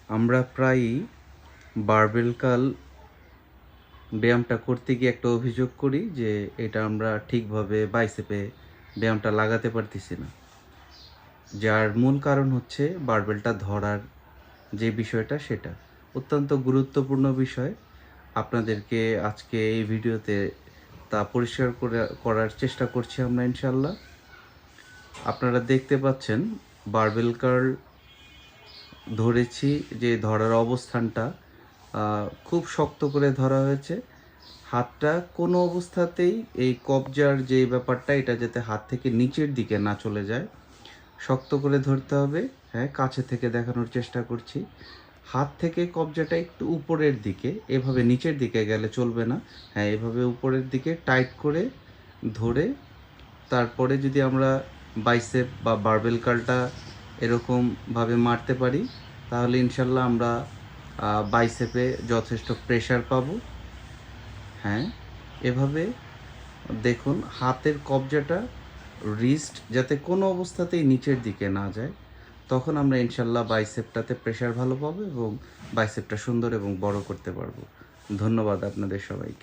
আমরা প্রায়ই বারবেল কাল ব্যায়ামটা করতে গিয়ে একটা অভিযোগ করি যে এটা আমরা ঠিকভাবে বাইসেপে ব্যায়ামটা লাগাতে পারতেছি না, যার মূল কারণ হচ্ছে বারবেলটা ধরার যে বিষয়টা সেটা অত্যন্ত গুরুত্বপূর্ণ বিষয়। আপনাদেরকে আজকে এই ভিডিওতে তা পরিষ্কার করার চেষ্টা করছি আমরা ইনশাল্লাহ। আপনারা দেখতে পাচ্ছেন বারবেল কার্ল ধরেছি, যে ধরার অবস্থানটা খুব শক্ত করে ধরা হয়েছে। হাতটা কোনো অবস্থাতেই এই কবজার যে ব্যাপারটা, এটা যাতে হাত থেকে নিচের দিকে না চলে যায়, শক্ত করে ধরতে হবে। হ্যাঁ, কাছে থেকে দেখানোর চেষ্টা করছি। হাত থেকে কবজাটা একটু উপরের দিকে, এভাবে নিচের দিকে গেলে চলবে না। হ্যাঁ, এভাবে উপরের দিকে টাইট করে ধরে তারপরে যদি আমরা বাইসেপ বা বারবেল কার্লটা এরকমভাবে মারতে পারি, তাহলে ইনশাল্লাহ আমরা বাইসেপে যথেষ্ট প্রেশার পাবো। হ্যাঁ, এভাবে দেখুন হাতের কবজাটা, রিস্ট যাতে কোনো অবস্থাতেই নিচের দিকে না যায়, তখন আমরা ইনশাল্লাহ বাইসেপটাতে প্রেশার ভালো পাবো এবং বাইসেপটা সুন্দর এবং বড় করতে পারবো। ধন্যবাদ আপনাদের সবাইকে।